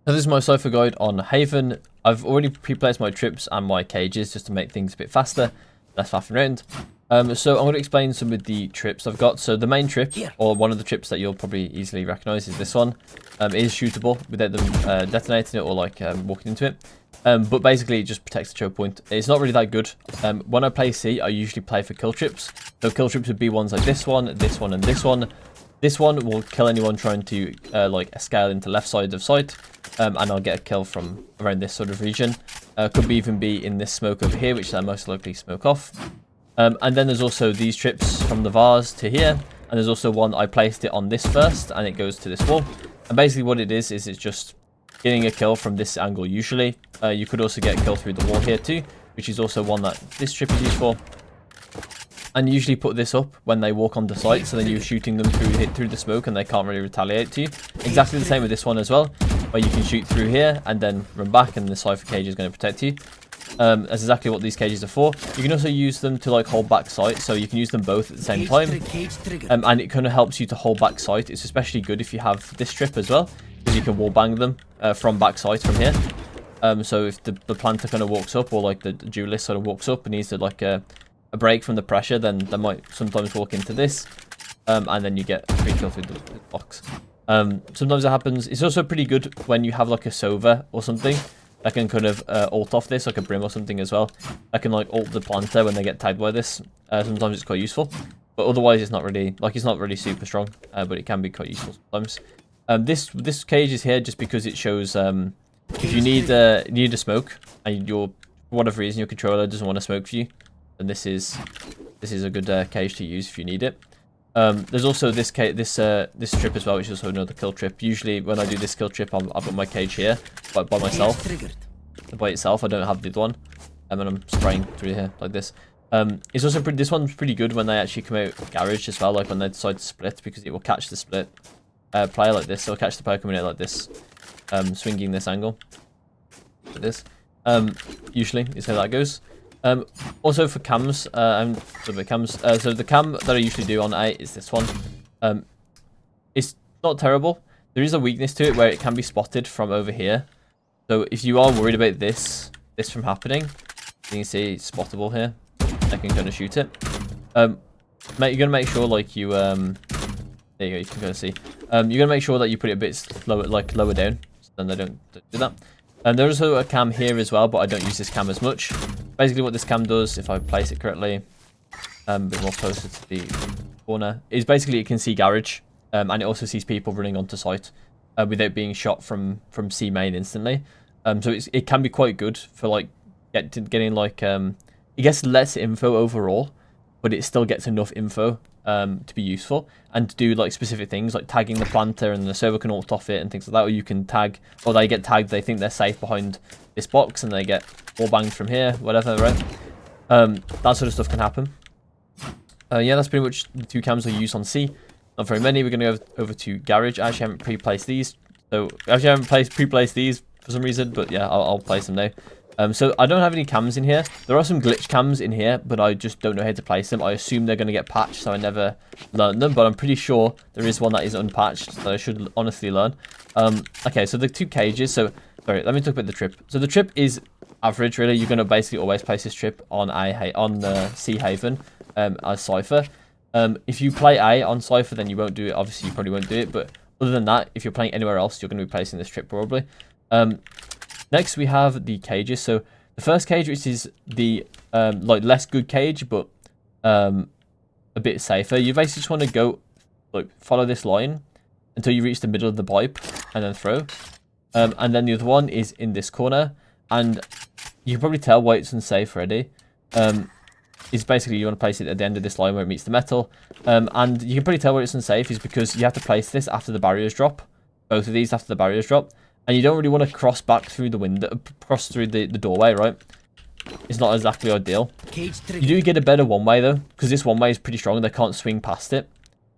So this is my Cypher guide on Haven. I've already pre-placed my trips and my cages just to make things a bit faster, less faffing around. So I'm going to explain some of the trips I've got. So the main trip, or one of the trips that you'll probably easily recognize, is this one. It is shootable without them detonating it or like walking into it. But basically it just protects the choke point. It's not really that good. When I play C, I usually play for kill trips. So kill trips would be ones like this one, and this one. This one will kill anyone trying to like scale into left side of sight, and I'll get a kill from around this sort of region. Could even be in this smoke over here, which I most likely smoke off. And then there's also these trips from the vase to here, and there's also one I placed it on this first, and it goes to this wall. And basically what it is it's just getting a kill from this angle usually. You could also get a kill through the wall here too, which is also one that this trip is used for. And you usually put this up when they walk onto site, so then you're shooting them through the smoke and they can't really retaliate to you. Exactly the same with this one as well, where you can shoot through here and then run back and the Cypher cage is going to protect you. That's exactly what these cages are for. You can also use them to like hold back sight, so you can use them both at the same time. And it kind of helps you to hold back sight. It's especially good if you have this trip as well, because you can wall bang them from back sight from here. So if the planter kind of walks up, or like the duelist sort of walks up and needs to like a break from the pressure, then they might sometimes walk into this, and then you get a free kill through the box. Sometimes it happens. It's also pretty good when you have like a Sova or something that can kind of ult off this, like a Brim or something as well. I can like ult the planter when they get tagged by this. Sometimes it's quite useful, but otherwise it's not really super strong, but it can be quite useful sometimes. This cage is here just because it shows if you need a smoke and for whatever reason your controller doesn't want to smoke for you, and this is a good cage to use if you need it. There's also this trip as well, which is also another kill trip. Usually when I do this kill trip, I've got my cage here by myself. By itself, I don't have the other one, and then I'm spraying through here like this. It's also this one's pretty good when they actually come out garage as well, like when they decide to split, because it will catch the split player like this. It'll catch the player coming out like this, swinging this angle like this. Usually is how that goes. Also for cams, so the cam that I usually do on A is this one. It's not terrible. There is a weakness to it where it can be spotted from over here. So if you are worried about this from happening, you can see it's spottable here. I can kind of shoot it. You're gonna make sure like you there you go. You can kind of see. You're gonna make sure that you put it a bit lower down, so then they don't do that. And there's also a cam here as well, but I don't use this cam as much. Basically what this cam does, if I place it correctly, a bit more closer to the corner, is basically it can see garage, and it also sees people running onto site without being shot from C main instantly. So it can be quite good for like getting like it gets less info overall, but it still gets enough info to be useful and to do like specific things like tagging the planter, and the server can ult off it and things like that, or you can tag, or they get tagged, they think they're safe behind this box and they get wall banged from here, whatever, right? That sort of stuff can happen. Yeah, that's pretty much the two cams I use on C. Not very many. We're going to go over to garage. I actually haven't pre-placed these, so actually I haven't pre-placed these for some reason, but yeah, I'll place them now. So I don't have any cams in here. There are some glitch cams in here, but I just don't know how to place them. I assume they're going to get patched, so I never learned them, but I'm pretty sure there is one that is unpatched that I should honestly learn. Okay, so the two cages. So, sorry, let me talk about the trip. So the trip is average, really. You're going to basically always place this trip on C Haven as Cypher. If you play A on Cypher, then you won't do it. Obviously, you probably won't do it, but other than that, if you're playing anywhere else, you're going to be placing this trip probably. Next, we have the cages. So the first cage, which is the like less good cage, but a bit safer. You basically just want to go like follow this line until you reach the middle of the pipe and then throw. And then the other one is in this corner, and you can probably tell why it's unsafe already. It's basically you want to place it at the end of this line where it meets the metal, and you can probably tell where it's unsafe is because you have to place this after the barriers drop. Both of these after the barriers drop. And you don't really want to cross back through the window, cross through the doorway, right? It's not exactly ideal. You do get a better one-way, though, because this one-way is pretty strong. They can't swing past it.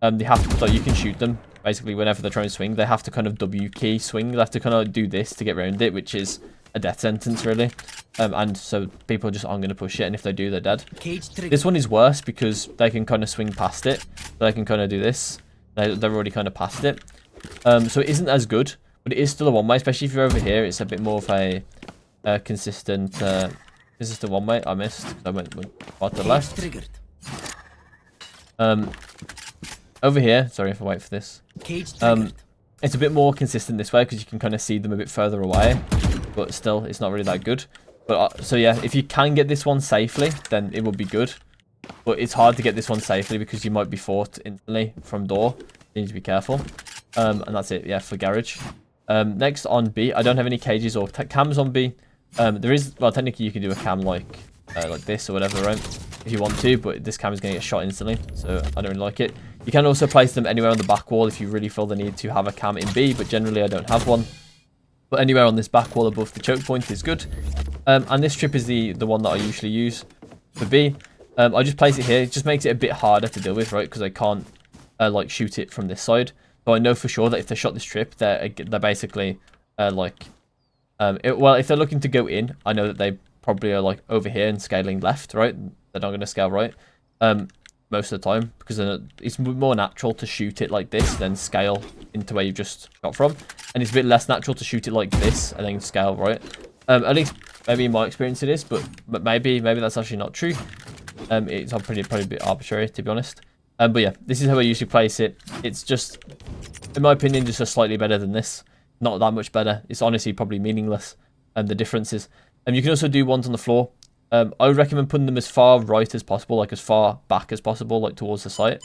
They have to, so you can shoot them, basically, whenever they're trying to swing. They have to kind of W key swing. They have to kind of do this to get around it, which is a death sentence, really. And so people just aren't going to push it, and if they do, they're dead. This one is worse because they can kind of swing past it. They can kind of do this. They're already kind of past it. So it isn't as good. but it is still a one-way, especially if you're over here. It's a bit more of a consistent one-way. I missed because I went far to the left. Over here, sorry if I wait for this. It's a bit more consistent this way because you can kind of see them a bit further away, but still, it's not really that good. But so yeah, if you can get this one safely, then it will be good. But it's hard to get this one safely because you might be fought instantly from door. You need to be careful. And that's it, yeah, for garage. Next on B, I don't have any cages or cams on B. There is, well, technically you can do a cam like this or whatever, right? If you want to, but this cam is going to get shot instantly, so I don't really like it. You can also place them anywhere on the back wall if you really feel the need to have a cam in B, but generally I don't have one. But anywhere on this back wall above the choke point is good. And this trip is the one that I usually use for B. I just place it here. It just makes it a bit harder to deal with, right? Because I can't like shoot it from this side. So I know for sure that if they shot this trip, they're basically well, if they're looking to go in, I know that they probably are like over here and scaling left, right? They're not going to scale right most of the time because it's more natural to shoot it like this than scale into where you've just shot from, and it's a bit less natural to shoot it like this and then scale right. At least maybe in my experience it is, but maybe that's actually not true. It's probably a bit arbitrary, to be honest. But yeah, this is how I usually place it. It's just, in my opinion, just a slightly better than this. Not that much better. It's honestly probably meaningless. The differences. You can also do ones on the floor. I would recommend putting them as far right as possible, like as far back as possible, like towards the site.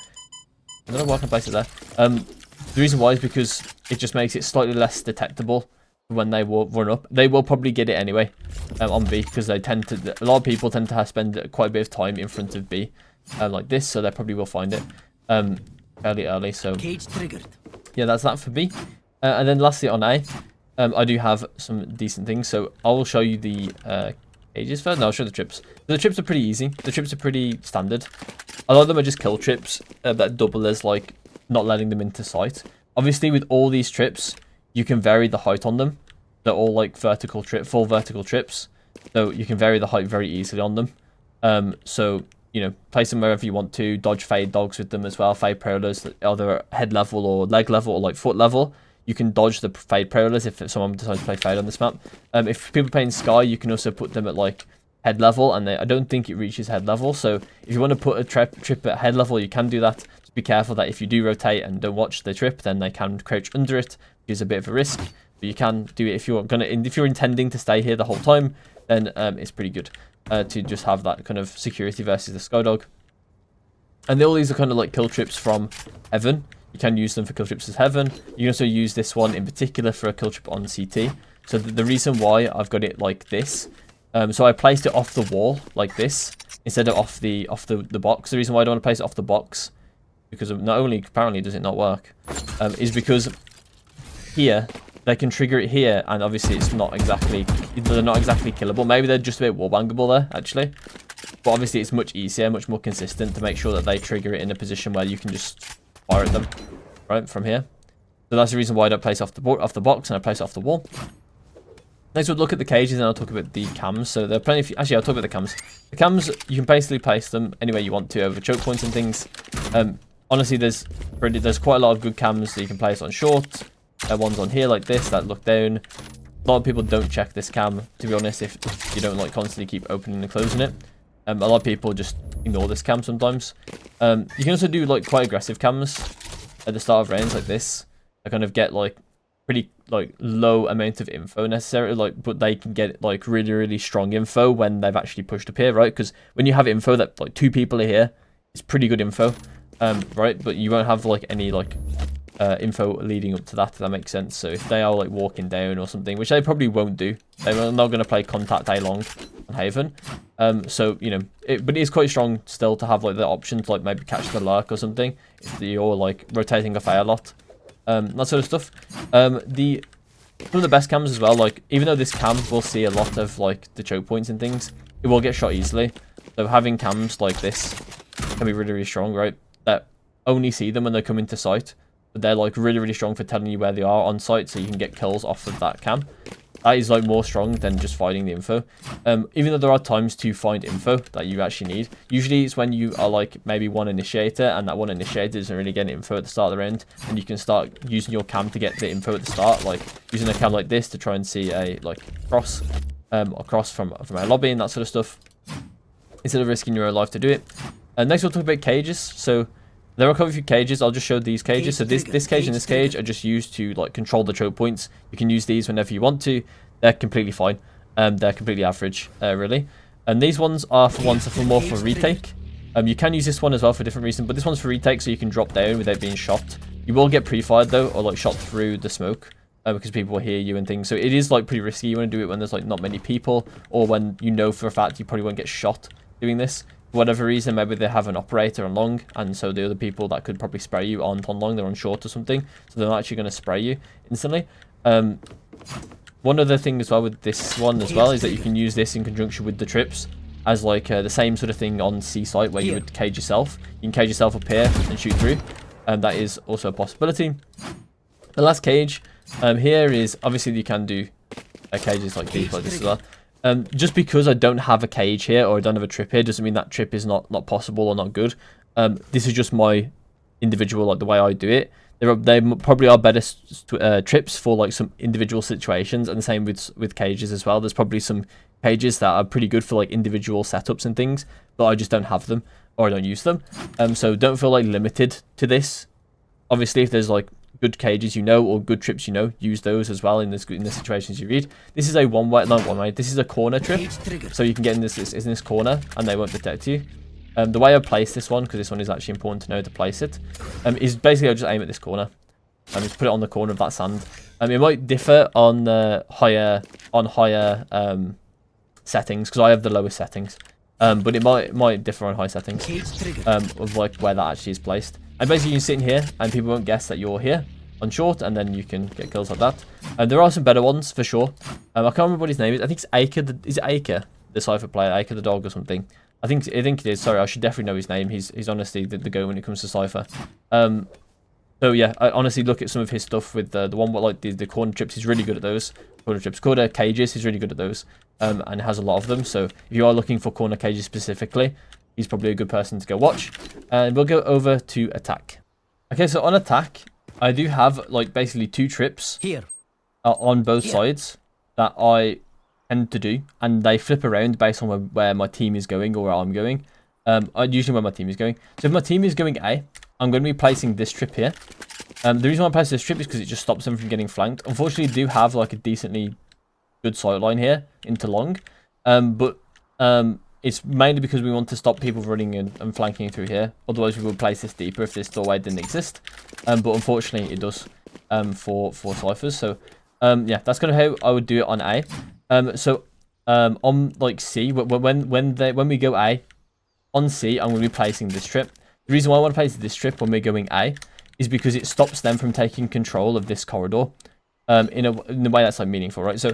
I don't know why I can place it there. The reason why is because it just makes it slightly less detectable when they will run up. They will probably get it anyway on B because they tend to. A lot of people tend to spend quite a bit of time in front of B like this, so they probably will find it fairly early. So yeah, that's that for B. And then lastly on A, I do have some decent things. So I will show you the cages first. No, I'll show the trips. The trips are pretty easy. The trips are pretty standard. A lot of them are just kill trips that double as like not letting them into sight. Obviously, with all these trips, you can vary the height on them. They're all like full vertical trips. So you can vary the height very easily on them. So, you know, place them wherever you want to. Dodge fade dogs with them as well. Fade prowlers, either head level or leg level or like foot level. You can dodge the fade prowlers if someone decides to play fade on this map. If people are playing Sky, you can also put them at like head level, and I don't think it reaches head level. So if you want to put a trip at head level, you can do that. Just be careful that if you do rotate and don't watch the trip, then they can crouch under it, which is a bit of a risk. But you can do it if you're intending to stay here the whole time. Then it's pretty good to just have that kind of security versus the Sky Dog. And all these are kind of like kill trips from Heaven. You can use them for kill trips as Heaven. You can also use this one in particular for a kill trip on CT. So the reason why I've got it like this, so I placed it off the wall like this instead of off the box. The reason why I don't want to place it off the box, because not only apparently does it not work, is because here they can trigger it here, and obviously they're not exactly killable. Maybe they're just a bit wallbangable there actually, but obviously it's much easier, much more consistent to make sure that they trigger it in a position where you can just fire at them right from here. So that's the reason why I don't place off the box and I place it off the wall. Next we'll look at the cages and I'll talk about the cams. So there are plenty of, actually I'll talk about the cams. The cams, you can basically place them anywhere you want to over choke points and things. Honestly, there's quite a lot of good cams that you can place on short. Ones on here like this that look down. A lot of people don't check this cam, to be honest, if you don't like constantly keep opening and closing it. A lot of people just ignore this cam sometimes. You can also do like quite aggressive cams at the start of rounds like this. I kind of get like pretty like low amount of info necessarily, like, but they can get like really strong info when they've actually pushed up here, right? Because when you have info that like 2 people are here, it's pretty good info, right? But you won't have like any like info leading up to that, if that makes sense. So if they are like walking down or something, which they probably won't do, they're not going to play contact day long on Haven. So you know, but it is quite strong still to have like the option to like maybe catch the lurk or something if you're like rotating off a lot, that sort of stuff. Some of the best cams as well, like even though this cam will see a lot of like the choke points and things, it will get shot easily. So having cams like this can be really strong, right? That only see them when they come into sight. But they're like really strong for telling you where they are on site, so you can get kills off of that cam. that is like more strong than just finding the info. Even though there are times to find info that you actually need, usually it's when you are like maybe one initiator and that one initiator isn't really getting info at the start of the round, and you can start using your cam to get the info at the start, like using a cam like this to try and see a like across from a lobby and that sort of stuff, instead of risking your own life to do it. Next we'll talk about cages. So there are quite a few cages. I'll just show these cages. So this cage and this cage are just used to like control the choke points. You can use these whenever you want to. They're completely fine. They're completely average, really. And these ones are for more for retake. You can use this one as well for a different reason, but this one's for retake, so you can drop down without being shot. You will get pre-fired though, or like shot through the smoke, because people will hear you and things. So it is like pretty risky. You want to do it when there's like not many people, or when you know for a fact you probably won't get shot doing this. For whatever reason, maybe they have an operator on long, and so the other people that could probably spray you aren't on long, they're on short or something, so they're not actually going to spray you instantly. One other thing as well with this one as well is that you can use this in conjunction with the trips as like the same sort of thing on C site where you would cage yourself. You can cage yourself up here and shoot through, and that is also a possibility. The last cage here is obviously you can do cages like these, like this as well. Just because I don't have a cage here or I don't have a trip here doesn't mean that trip is not possible or not good. This is just my individual, like the way I do it. They probably are better trips for like some individual situations, and the same with cages as well. There's probably some cages that are pretty good for like individual setups and things, but I just don't have them or I don't use them. So don't feel like limited to this. Obviously, if there's like good cages or good trips use those as well in the situations you read. This is a one-way, this is a corner trip, so you can get in this corner and they won't detect you. The way I place this one, because this one is actually important to know to place it, is basically I'll just aim at this corner and just put it on the corner of that sand. It might differ on higher settings, because I have the lowest settings, but it might differ on high settings of like where that actually is placed. And basically you can sit in here and people won't guess that you're here on short, and then you can get kills like that. There are some better ones for sure. I can't remember what his name is. I think it's Aker. Is it Aker, the Cypher player, Aker the dog or something? I think it is. Sorry, I should definitely know his name. He's honestly the go when it comes to Cypher. So yeah, I honestly look at some of his stuff with the one with like the corner trips. He's really good at those corner trips. Corner cages, he's really good at those, and has a lot of them. So if you are looking for corner cages specifically, he's probably a good person to go watch. And we'll go over to attack. Okay, so on attack, I do have like basically two trips here on both sides that I tend to do, and they flip around based on where my team is going or where I'm going. Usually where my team is going. So if my team is going A, I'm going to be placing this trip here. The reason why I place this trip is because it just stops them from getting flanked. Unfortunately, I do have like a decently good sight line here into long, but it's mainly because we want to stop people running and flanking through here. Otherwise, we would place this deeper if this doorway didn't exist. But unfortunately, it does for Cyphers. So yeah, that's kind of how I would do it on A. So on like C, when we go A, on C, I'm going to be placing this trip. The reason why I want to place this trip when we're going A is because it stops them from taking control of this corridor in a way that's like meaningful, right? So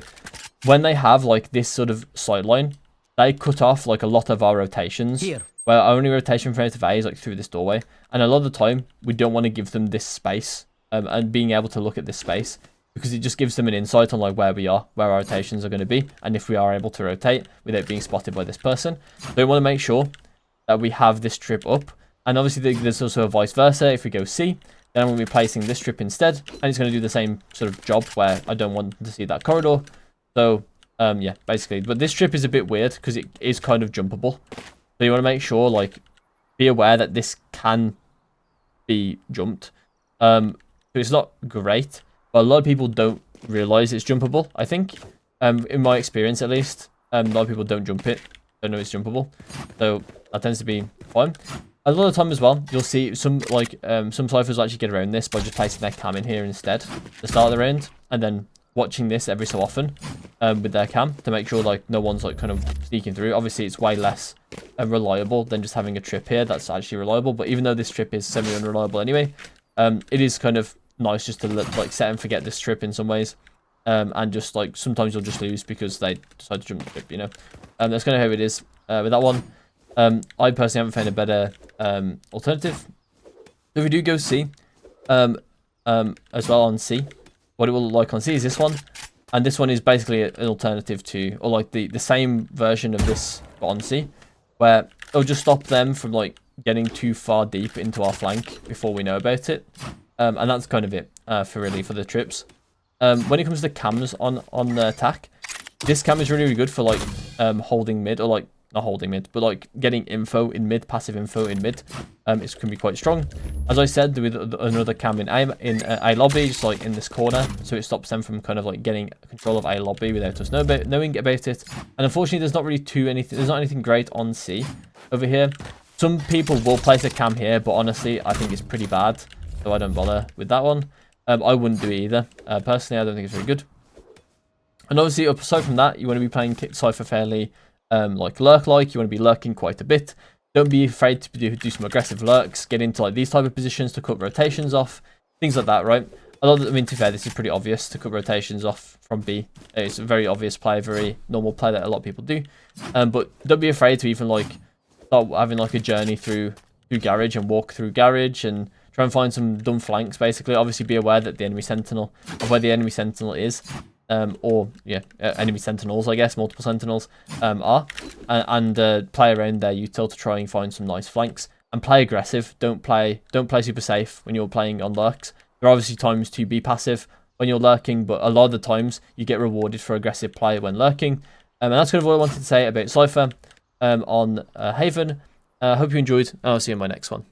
when they have like this sort of sideline, they cut off like a lot of our rotations. Where our only rotation from out of A is like through this doorway, and a lot of the time we don't want to give them this space and being able to look at this space, because it just gives them an insight on like where we are, where our rotations are going to be, and if we are able to rotate without being spotted by this person. So we want to make sure that we have this trip up. And obviously there's also a vice versa. If we go C, then I'm going to be placing this trip instead, and it's going to do the same sort of job where I don't want to see that corridor. So yeah, basically, but this trip is a bit weird because it is kind of jumpable. So you want to make sure, like, be aware that this can be jumped. So it's not great, but a lot of people don't realize it's jumpable, I think. In my experience, at least, a lot of people don't jump it, don't know it's jumpable. So that tends to be fine. A lot of the time as well, you'll see some Cyphers actually get around this by just placing their cam in here instead at the start of the round, and then watching this every so often with their cam to make sure like no one's like kind of sneaking through. Obviously, it's way less reliable than just having a trip here that's actually reliable. But even though this trip is semi-unreliable anyway, it is kind of nice just to like set and forget this trip in some ways, and just like sometimes you'll just lose because they decide to jump the trip, you know. That's kind of how it is with that one. I personally haven't found a better alternative. So if we do go C, as well on C, what it will look like on C is this one. And this one is basically an alternative to, or like the same version of this Bonsi, where it'll just stop them from like getting too far deep into our flank before we know about it. And that's kind of it for the trips. When it comes to cams on the attack, this cam is really, really good for like holding mid, or like not holding mid, but like getting info in mid, passive info in mid. It can be quite strong. As I said, with another cam in a lobby, just like in this corner, so it stops them from kind of like getting control of a lobby without us knowing about it. And unfortunately, there's not really there's not anything great on C over here. Some people will place a cam here, but honestly, I think it's pretty bad, so I don't bother with that one. I wouldn't do it either. Personally, I don't think it's very good. And obviously, aside from that, you want to be playing Cypher fairly like lurk-like. You want to be lurking quite a bit. Don't be afraid to do some aggressive lurks. Get into like these type of positions to cut rotations off. Things like that, right? I mean, to be fair, this is pretty obvious to cut rotations off from B. It's a very obvious play, very normal play that a lot of people do. But don't be afraid to even like start having like a journey through garage and walk through garage and try and find some dumb flanks. Basically, obviously, be aware that the enemy sentinel, of where the enemy sentinel is. Or yeah, enemy sentinels, I guess, multiple sentinels are, and play around their util to try and find some nice flanks and play aggressive. Don't play super safe when you're playing on lurks. There are obviously times to be passive when you're lurking, but a lot of the times you get rewarded for aggressive play when lurking. And that's kind of what I wanted to say about Cypher on Haven. Hope you enjoyed, and I'll see you in my next one.